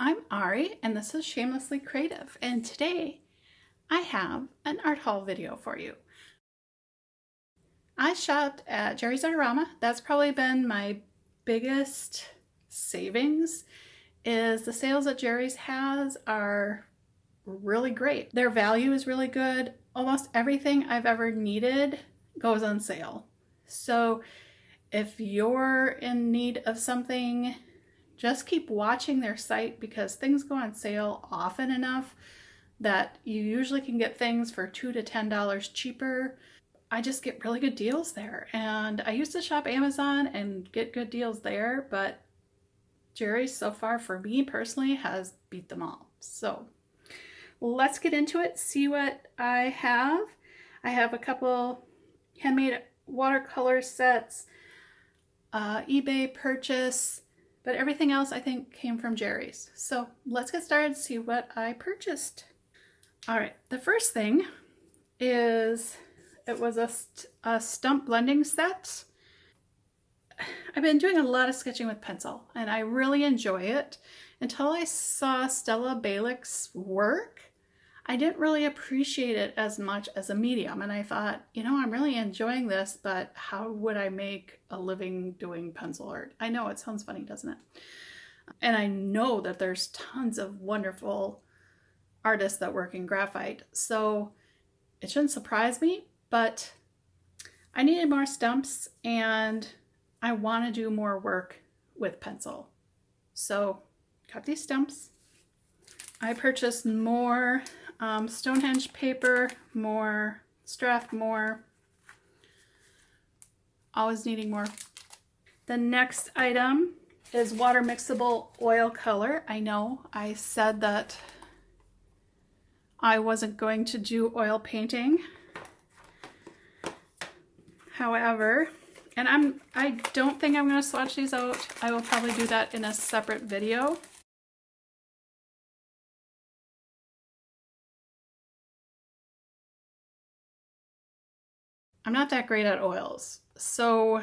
I'm Ari and this is Shamelessly Creative, and today I have an art haul video for you. I shopped at Jerry's Artarama. That's probably been my biggest savings, is the sales that Jerry's has are really great. Their value is really good. Almost everything I've ever needed goes on sale. So if you're in need of something, just keep watching their site because things go on sale often enough that you usually can get things for $2 to $10 cheaper. I just get really good deals there. And I used to shop Amazon and get good deals there, but Jerry's so far for me personally has beat them all. So let's get into it, see what I have. I have a couple handmade watercolor sets, eBay purchase, but everything else I think came from Jerry's. So let's get started and see what I purchased. All right, the first thing is, it was a stump blending set. I've been doing a lot of sketching with pencil and I really enjoy it. Until I saw Stella Balick's work, I didn't really appreciate it as much as a medium. And I thought, you know, I'm really enjoying this, but how would I make a living doing pencil art? I know it sounds funny, doesn't it? And I know that there's tons of wonderful artists that work in graphite. So it shouldn't surprise me, but I needed more stumps and I want to do more work with pencil. So got these stumps. I purchased more Stonehenge paper, more Strathmore, always needing more. The next item is water mixable oil color. I know I said that I wasn't going to do oil painting. However, and I don't think I'm going to swatch these out. I will probably do that in a separate video. I'm not that great at oils. So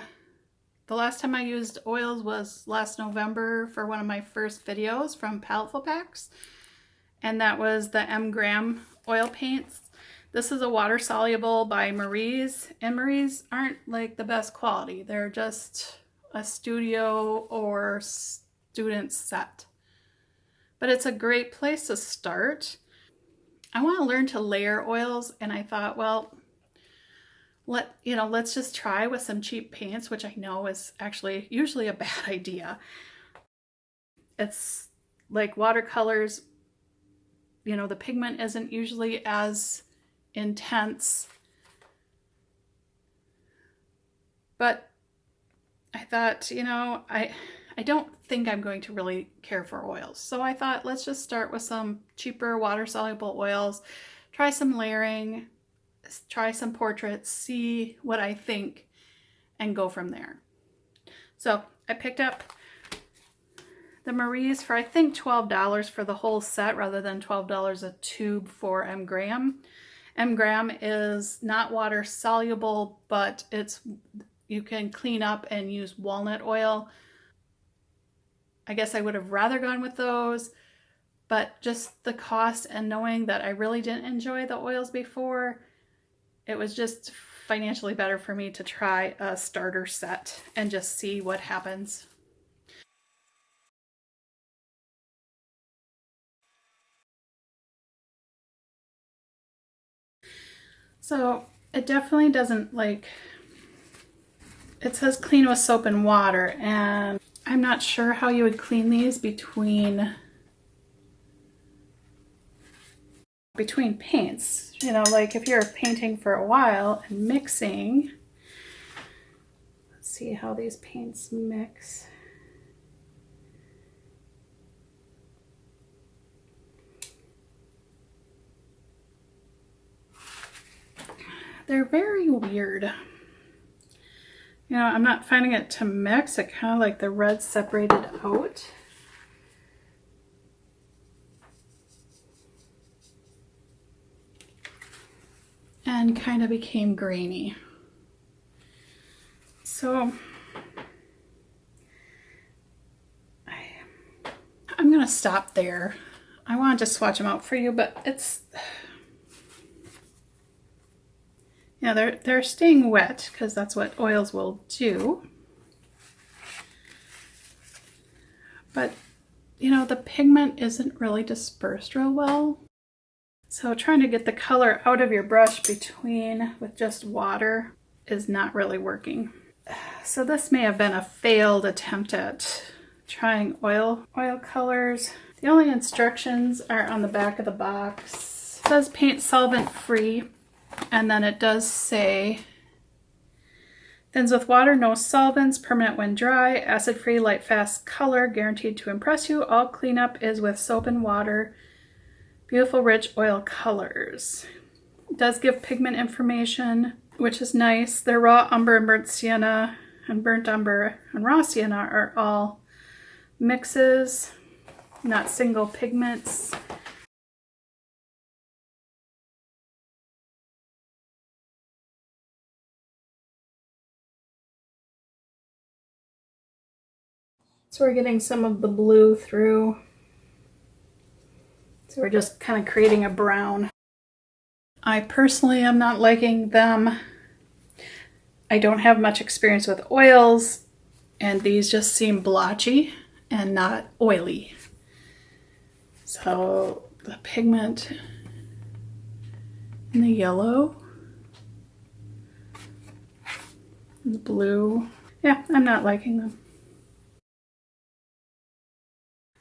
the last time I used oils was last November for one of my first videos from Paletful Packs. And that was the M-Gram oil paints. This is a water soluble by Marie's, and Marie's aren't like the best quality. They're just a studio or student set. But it's a great place to start. I want to learn to layer oils, and I thought, well, let's just try with some cheap paints, which I know is actually usually a bad idea. It's like watercolors, you know, the pigment isn't usually as intense. But I thought, you know, I don't think I'm going to really care for oils. So I thought, let's just start with some cheaper water-soluble oils, try some layering, try some portraits, see what I think, and go from there. So I picked up the Marie's for I think $12 for the whole set rather than $12 a tube for M-Gram. M-Gram is not water soluble, but you can clean up and use walnut oil. I guess I would have rather gone with those, but just the cost and knowing that I really didn't enjoy the oils before, it was just financially better for me to try a starter set and just see what happens. So it definitely doesn't, like, it says clean with soap and water, and I'm not sure how you would clean these between paints. You know, like if you're painting for a while and mixing, let's see how these paints mix. They're very weird. You know, I'm not finding it to mix. It kind of like the red separated out. And kind of became grainy. So to stop there. I want to just swatch them out for you, but it's, you know, they're staying wet because that's what oils will do. But, you know, the pigment isn't really dispersed real well. So trying to get the color out of your brush with just water is not really working. So this may have been a failed attempt at trying oil colors. The only instructions are on the back of the box. It says paint solvent free, and then it does say thins with water, no solvents, permanent when dry, acid free, light fast color, guaranteed to impress you. All cleanup is with soap and water. Beautiful rich oil colors. It does give pigment information, which is nice. Their raw umber and burnt sienna and burnt umber and raw sienna are all mixes, not single pigments. So we're getting some of the blue through. So we're just kind of creating a brown. I personally am not liking them. I don't have much experience with oils, and these just seem blotchy and not oily. So the pigment in the yellow, and the blue, yeah, I'm not liking them.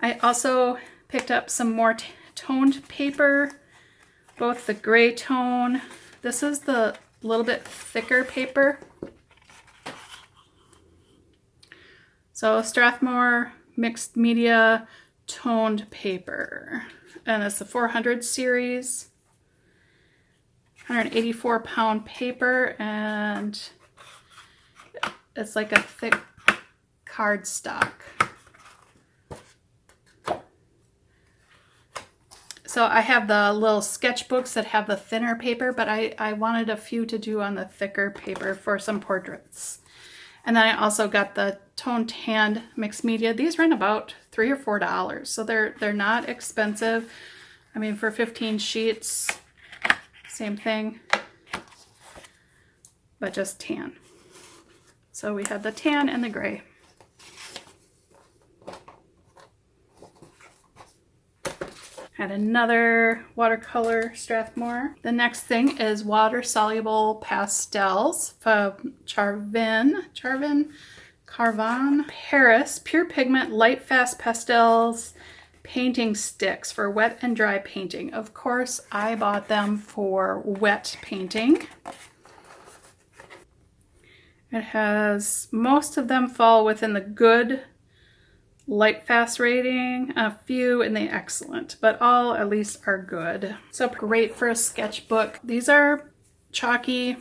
I also picked up some more toned paper, both the gray tone. This is the little bit thicker paper. So Strathmore mixed media toned paper, and it's the 400 series, 184 pound paper, and it's like a thick cardstock. So I have the little sketchbooks that have the thinner paper, but I wanted a few to do on the thicker paper for some portraits. And then I also got the toned tan mixed media. These run about $3 or $4, so they're not expensive. I mean, for 15 sheets, same thing, but just tan. So we have the tan and the gray. Had another watercolor Strathmore. The next thing is water-soluble pastels from Carvan, Paris. Pure pigment, light fast pastels, painting sticks for wet and dry painting. Of course, I bought them for wet painting. It has, most of them fall within the good light fast rating, a few in the excellent, but all at least are good. So great for a sketchbook. These are chalky,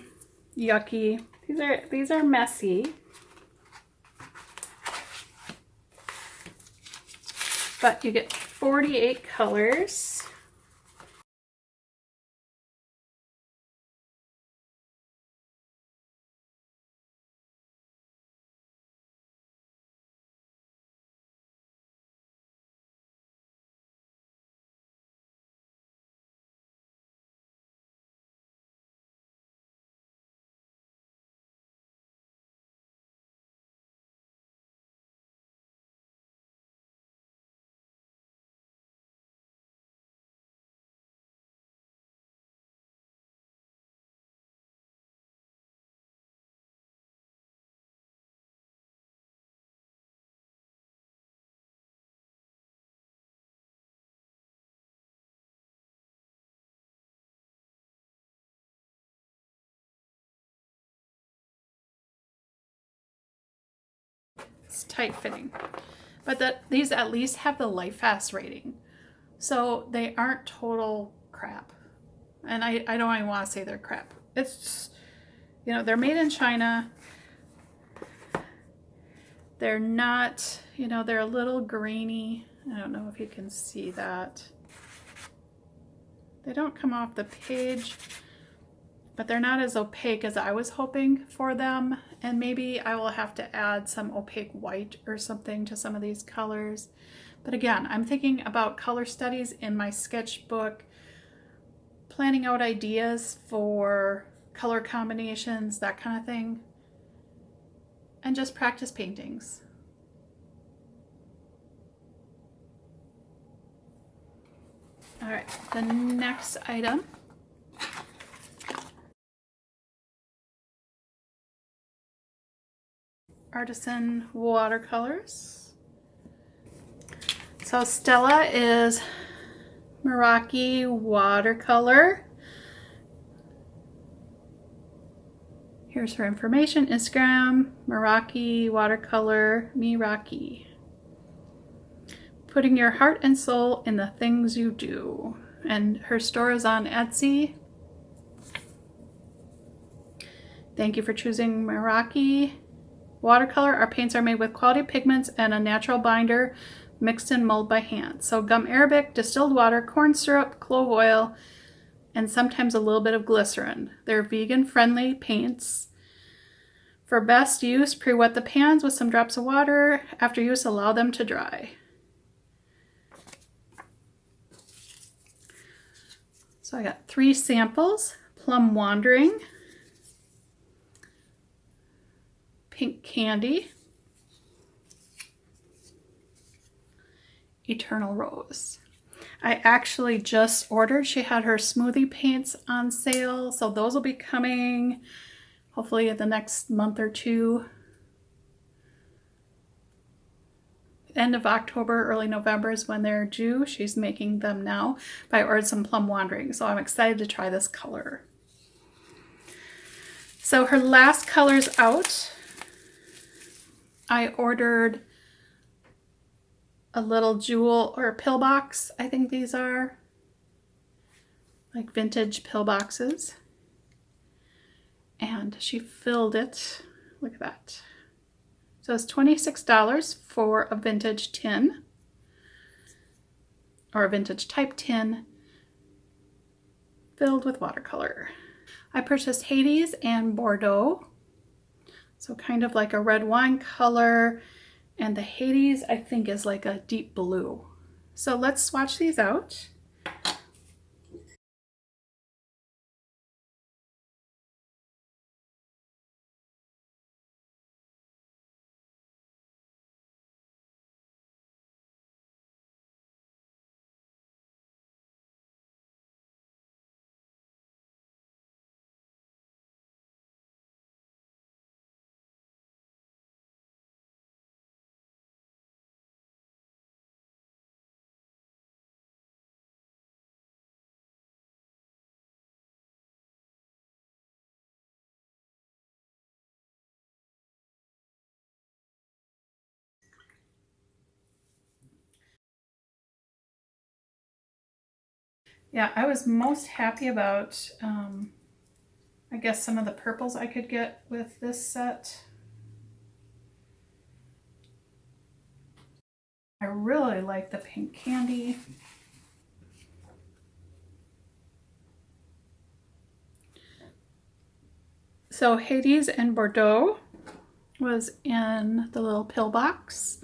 yucky. These are messy. But you get 48 colors. It's tight fitting, but these at least have the light fast rating, so they aren't total crap. And I don't even want to say they're crap. It's just, you know, they're made in China. They're not, you know, they're a little grainy. I don't know if you can see that. They don't come off the page, but they're not as opaque as I was hoping for them. And maybe I will have to add some opaque white or something to some of these colors. But again, I'm thinking about color studies in my sketchbook, planning out ideas for color combinations, that kind of thing, and just practice paintings. All right, the next item artisan watercolors. So Stella is Meraki watercolor. Here's her information: Instagram, Meraki watercolor, Meraki. Putting your heart and soul in the things you do. And her store is on Etsy. Thank you for choosing Meraki watercolor. Our paints are made with quality pigments and a natural binder mixed in mold by hand. So gum arabic, distilled water, corn syrup, clove oil, and sometimes a little bit of glycerin. They're vegan-friendly paints. For best use, pre-wet the pans with some drops of water. After use, allow them to dry. So I got 3 samples: Plum Wandering, Pink Candy, Eternal Rose. I actually just ordered, she had her smoothie paints on sale, so those will be coming hopefully in the next month or two. End of October, early November is when they're due. She's making them now, but I ordered some Plum Wandering, so I'm excited to try this color. So her last color's out. I ordered a little jewel or pill box. I think these are like vintage pill boxes. And she filled it. Look at that. So it's $26 for a vintage tin, or a vintage type tin filled with watercolor. I purchased Hades and Bordeaux. So kind of like a red wine color. And the Hades, I think, is like a deep blue. So let's swatch these out. Yeah, I was most happy about, I guess, some of the purples I could get with this set. I really like the pink candy. So Hades and Bordeaux was in the little pill box.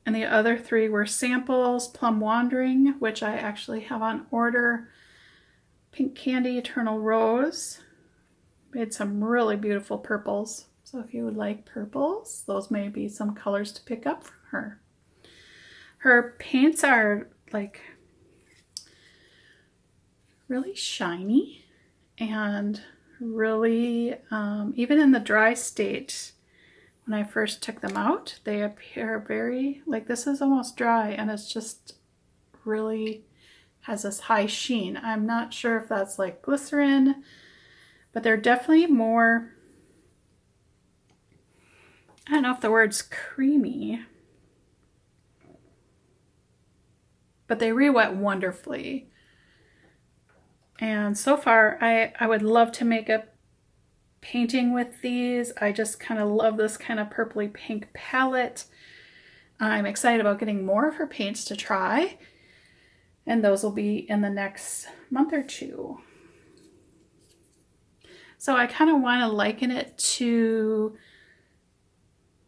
And the other 3 were samples: Plum Wandering, which I actually have on order, Pink Candy, Eternal Rose. Made some really beautiful purples. So if you would like purples, those may be some colors to pick up from her. Her paints are like really shiny and really, even in the dry state, when I first took them out, they appear very, like, this is almost dry and it's just really has this high sheen. I'm not sure if that's like glycerin, but they're definitely more, I don't know if the word's creamy, but they re-wet wonderfully. And so far, I would love to make a painting with these. I just kind of love this kind of purpley pink palette. I'm excited about getting more of her paints to try, and those will be in the next month or two. So I kind of want to liken it to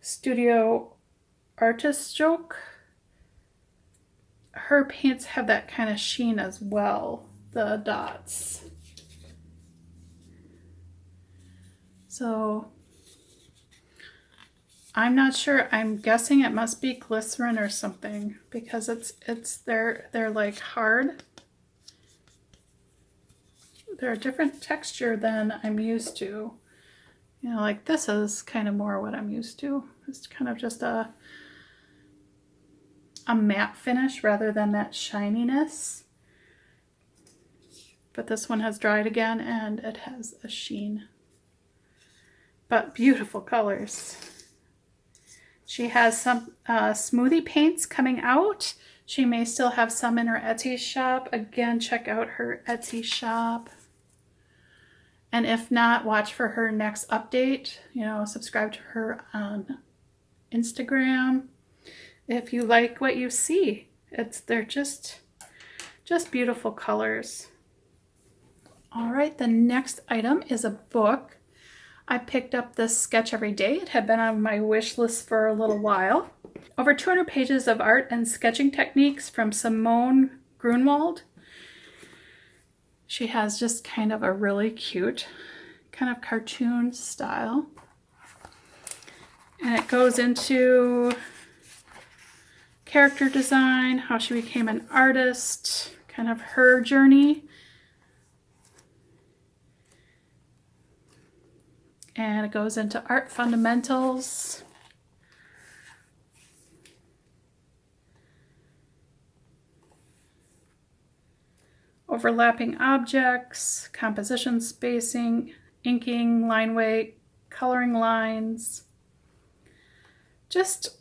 Studio Artist Joke. Her paints have that kind of sheen as well, the dots. So I'm not sure. I'm guessing it must be glycerin or something because they're like hard. They're a different texture than I'm used to. You know, like this is kind of more what I'm used to. It's kind of just a matte finish rather than that shininess. But this one has dried again and it has a sheen. But beautiful colors. She has some smoothie paints coming out. She may still have some in her Etsy shop. Again, check out her Etsy shop. And if not, watch for her next update. You know, subscribe to her on Instagram. If you like what you see, they're just beautiful colors. All right, the next item is a book. I picked up this Sketch Every Day. It had been on my wish list for a little while. Over 200 pages of art and sketching techniques from Simone Grunwald. She has just kind of a really cute kind of cartoon style. And it goes into character design, how she became an artist, kind of her journey. And it goes into art fundamentals. Overlapping objects, composition spacing, inking, line weight, coloring lines. Just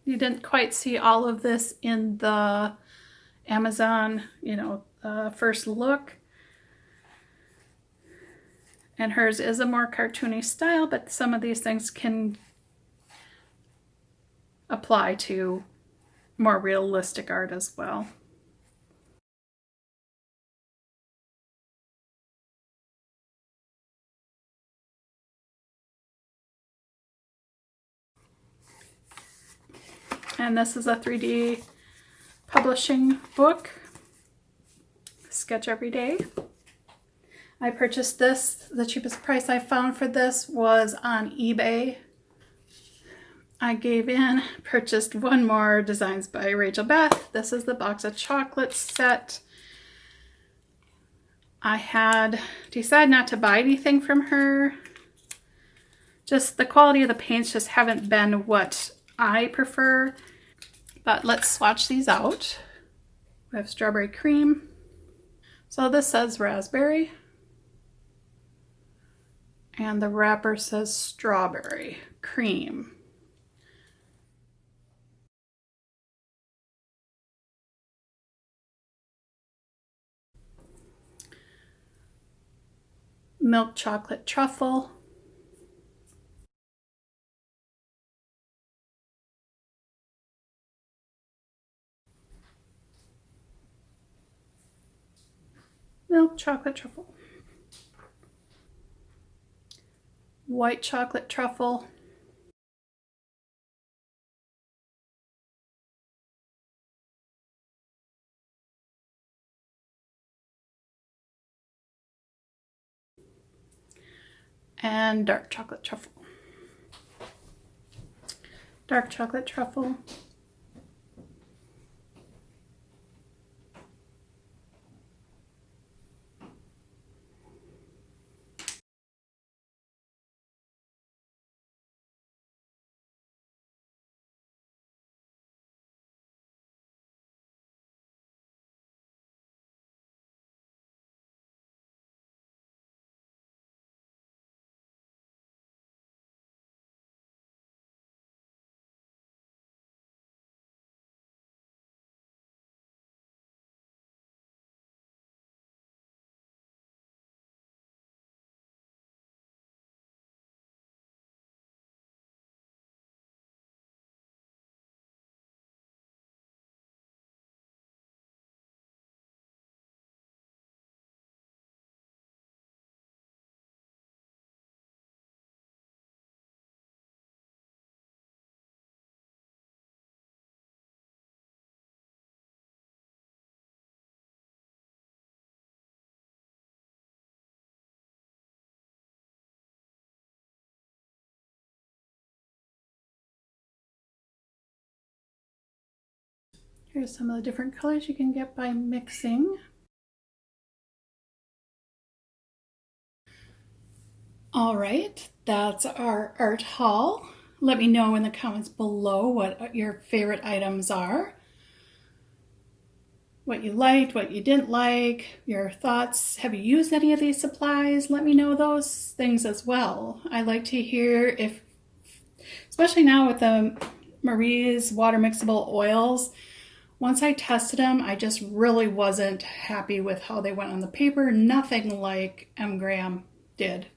you didn't quite see all of this in the Amazon, first look. And hers is a more cartoony style, but some of these things can apply to more realistic art as well. And this is a 3D publishing book, Sketch Every Day. I purchased this. The cheapest price I found for this was on eBay. I gave in, purchased one more, Designs by Rachel Beth. This is the box of chocolates set. I had decided not to buy anything from her. Just the quality of the paints just haven't been what I prefer. But let's swatch these out. We have strawberry cream. So this says raspberry. And the wrapper says strawberry cream. Milk chocolate truffle. Milk chocolate truffle. White chocolate truffle. And dark chocolate truffle. Dark chocolate truffle. Here's some of the different colors you can get by mixing. All right, that's our art haul. Let me know in the comments below what your favorite items are. What you liked, what you didn't like, your thoughts. Have you used any of these supplies? Let me know those things as well. I like to hear if, especially now with the Marie's water mixable oils, once I tested them, I just really wasn't happy with how they went on the paper. Nothing like M. Graham did.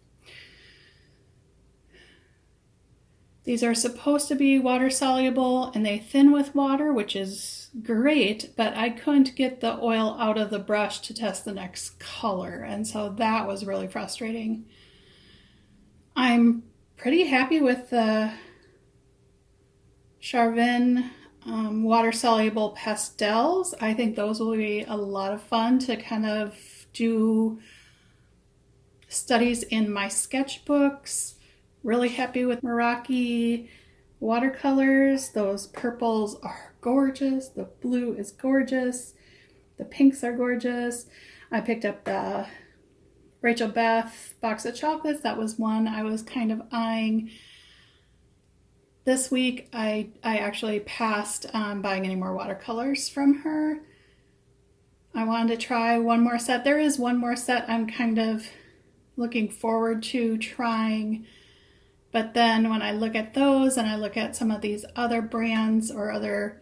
These are supposed to be water soluble and they thin with water, which is great, but I couldn't get the oil out of the brush to test the next color, and so that was really frustrating. I'm pretty happy with the Charvin water soluble pastels. I think those will be a lot of fun to kind of do studies in my sketchbooks. Really happy with Meraki watercolors. Those purples are gorgeous. The blue is gorgeous. The pinks are gorgeous. I picked up the Rachel Beth box of chocolates. That was one I was kind of eyeing. This week I actually passed on buying any more watercolors from her. I wanted to try one more set. There is one more set I'm kind of looking forward to trying. But then when I look at those and I look at some of these other brands or other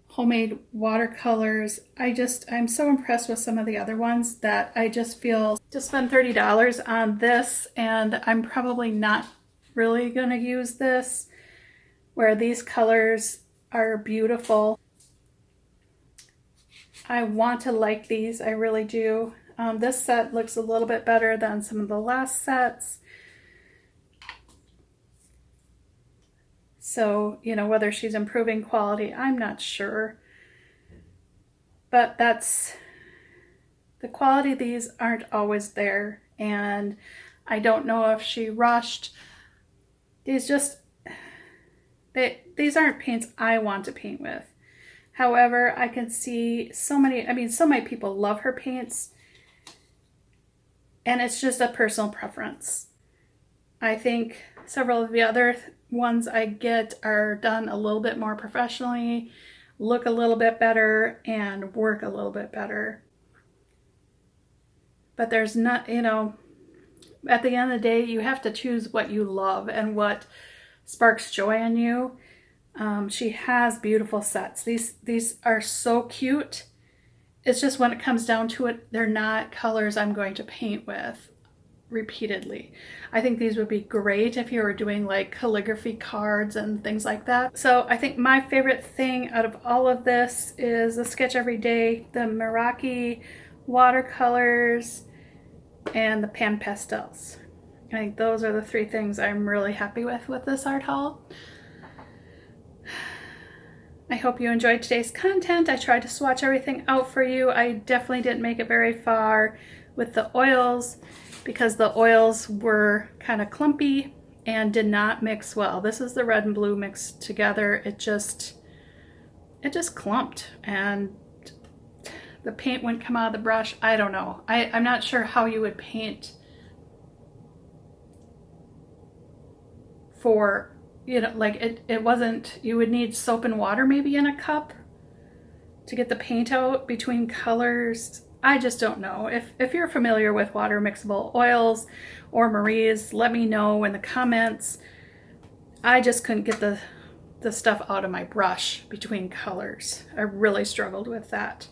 homemade watercolors, I'm so impressed with some of the other ones that I just feel to spend $30 on this, and I'm probably not really going to use this, where these colors are beautiful. I want to like these, I really do. This set looks a little bit better than some of the last sets. So, you know, whether she's improving quality, I'm not sure. But the quality of these aren't always there. And I don't know if she rushed. These aren't paints I want to paint with. However, I can see so many people love her paints. And it's just a personal preference. I think several of the other ones I get are done a little bit more professionally, look a little bit better, and work a little bit better. But there's not, you know, at the end of the day, you have to choose what you love and what sparks joy in you. She has beautiful sets. These are so cute. It's just when it comes down to it, they're not colors I'm going to paint with repeatedly. I think these would be great if you were doing like calligraphy cards and things like that. So I think my favorite thing out of all of this is the Sketch Every Day, the Meraki watercolors, and the pan pastels. I think those are the three things I'm really happy with this art haul. I hope you enjoyed today's content. I tried to swatch everything out for you. I definitely didn't make it very far with the oils because the oils were kind of clumpy and did not mix well. This is the red and blue mixed together. It just clumped and the paint wouldn't come out of the brush. I don't know. I'm not sure how you would paint for, you know, like it wasn't, you would need soap and water maybe in a cup to get the paint out between colors. I just don't know. If you're familiar with water mixable oils or Marie's, let me know in the comments. I just couldn't get the stuff out of my brush between colors. I really struggled with that.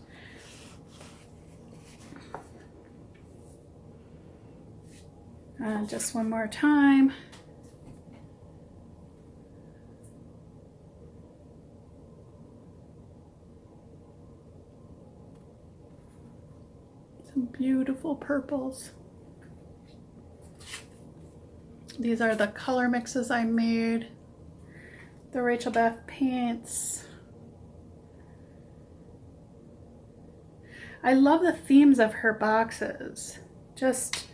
Just one more time. Some beautiful purples. These are the color mixes I made. The Rachel Beth paints. I love the themes of her boxes. Just,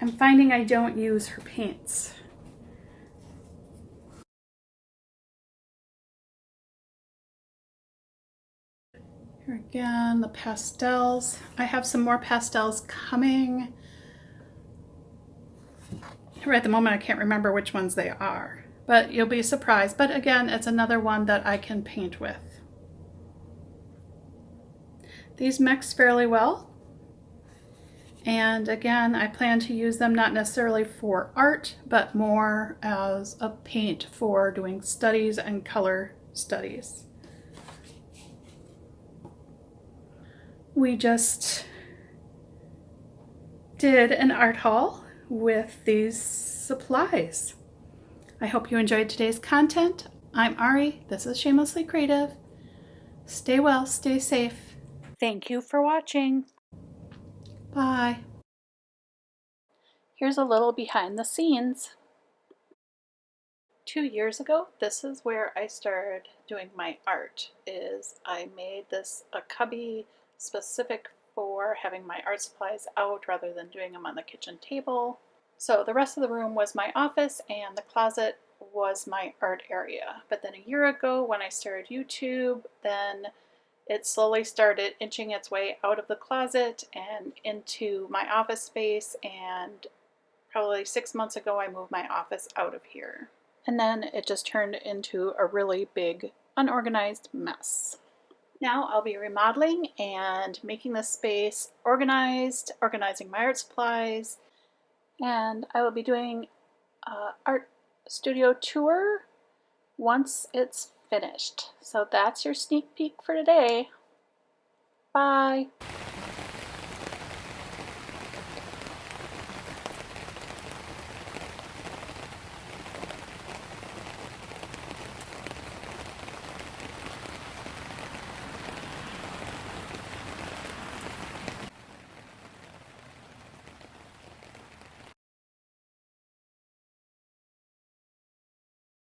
I'm finding I don't use her paints. Here again, the pastels. I have some more pastels coming. Right at the moment, I can't remember which ones they are, but you'll be surprised. But again, it's another one that I can paint with. These mix fairly well. And again, I plan to use them not necessarily for art, but more as a paint for doing studies and color studies. We just did an art haul with these supplies. I hope you enjoyed today's content. I'm Ari. This is Shamelessly Creative. Stay well, stay safe. Thank you for watching. Bye. Here's a little behind the scenes. 2 years ago, this is where I started doing my art. I made this a cubby specific for having my art supplies out rather than doing them on the kitchen table. So the rest of the room was my office and the closet was my art area. But then a year ago when I started YouTube, then it slowly started inching its way out of the closet and into my office space, and probably 6 months ago I moved my office out of here. And then it just turned into a really big unorganized mess. Now I'll be remodeling and making this space organized, organizing my art supplies, and I will be doing an art studio tour once it's finished. So that's your sneak peek for today. Bye.